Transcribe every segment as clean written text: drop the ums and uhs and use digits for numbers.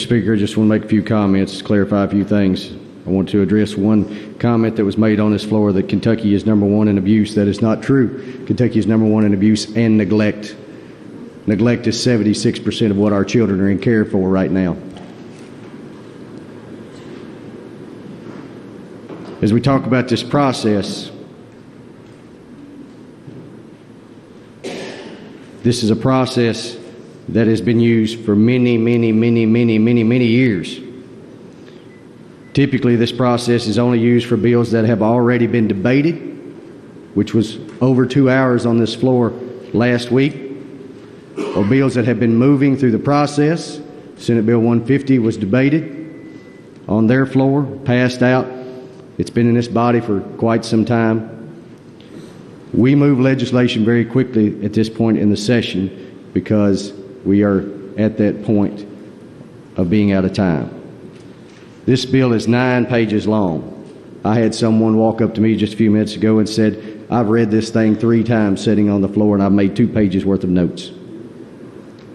Speaker, I just want to make a few comments, clarify a few things. I want to address one comment that was made on this floor that Kentucky is #1 in abuse. That is not true. Kentucky is #1 in abuse and neglect. Neglect is 76% of what our children are in care for right now. As we talk about this process, this is a process that has been used for many years. Typically, this process is only used for bills that have already been debated, which was over 2 hours on this floor last week, or bills that have been moving through the process. Senate Bill 150 was debated on their floor, passed out. It's been in this body for quite some time. We move legislation very quickly at this point in the session because we are at that point of being out of time. This bill is 9 pages long. I had someone walk up to me just a few minutes ago and said, I've read this thing 3 times sitting on the floor and I've made 2 pages worth of notes.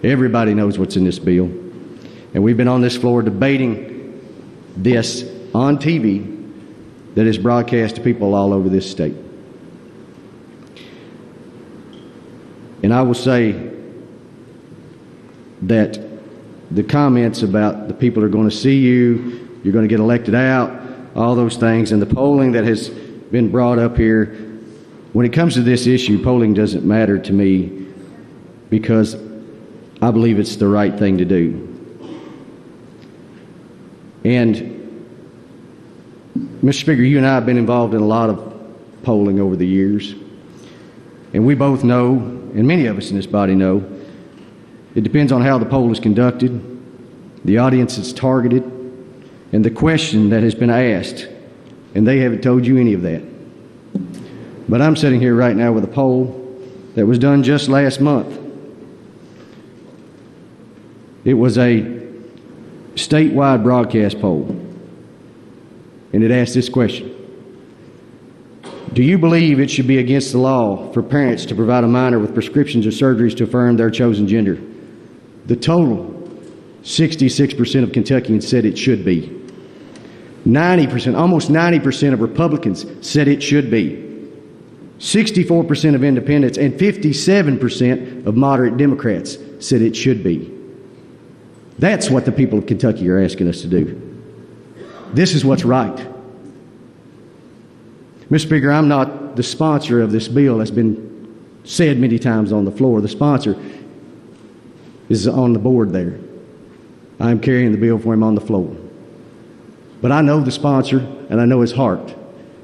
Everybody knows what's in this bill. And we've been on this floor debating this on TV that is broadcast to people all over this state. And I will say that the comments about the people are going to see you, you're going to get elected out, all those things, and the polling that has been brought up here, when it comes to this issue, polling doesn't matter to me because I believe it's the right thing to do. And Mr. Speaker, you and I have been involved in a lot of polling over the years, and we both know, and many of us in this body know, it depends on how the poll is conducted, the audience it's targeted, and the question that has been asked, and they haven't told you any of that. But I'm sitting here right now with a poll that was done just last month. It was a statewide broadcast poll, and it asked this question: do you believe it should be against the law for parents to provide a minor with prescriptions or surgeries to affirm their chosen gender? The total, 66% of Kentuckians said it should be. 90%, almost 90% of Republicans said it should be. 64% of independents and 57% of moderate Democrats said it should be. That's what the people of Kentucky are asking us to do. This is what's right. Mr. Speaker, I'm not the sponsor of this bill that's been said many times on the floor. The sponsor is on the board there. I'm carrying the bill for him on the floor. But I know the sponsor, and I know his heart,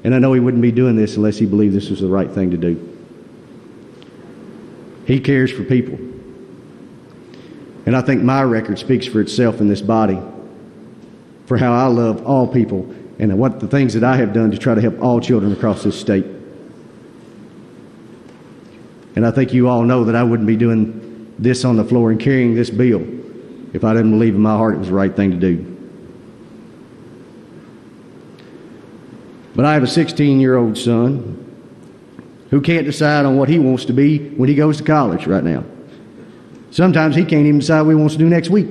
and I know he wouldn't be doing this unless he believed this was the right thing to do. He cares for people. And I think my record speaks for itself in this body for how I love all people and what the things that I have done to try to help all children across this state. And I think you all know that I wouldn't be doing this on the floor and carrying this bill if I didn't believe in my heart it was the right thing to do. But I have a 16-year-old son who can't decide on what he wants to be when he goes to college right now. Sometimes he can't even decide what he wants to do next week.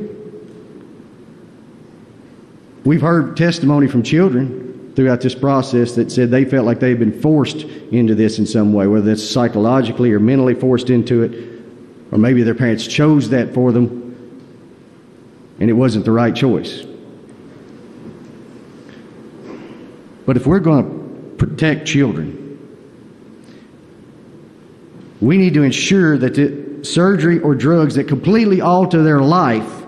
We've heard testimony from children throughout this process that said they felt like they've been forced into this in some way, whether that's psychologically or mentally forced into it, or maybe their parents chose that for them and it wasn't the right choice. But if we're going to protect children, we need to ensure that the surgery or drugs that completely alter their life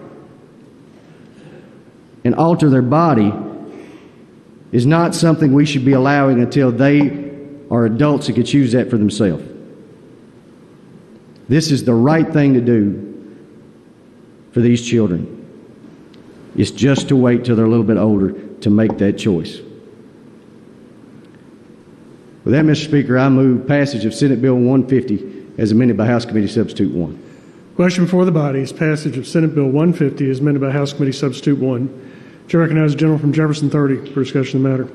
and alter their body is not something we should be allowing until they are adults and can choose that for themselves. This is the right thing to do for these children. It's just to wait till they're a little bit older to make that choice. With that, Mr. Speaker, I move passage of Senate Bill 150 as amended by House Committee Substitute 1. Question before the body is passage of Senate Bill 150 as amended by House Committee Substitute 1. Chair recognizes the gentleman from Jefferson 30 for discussion of the matter.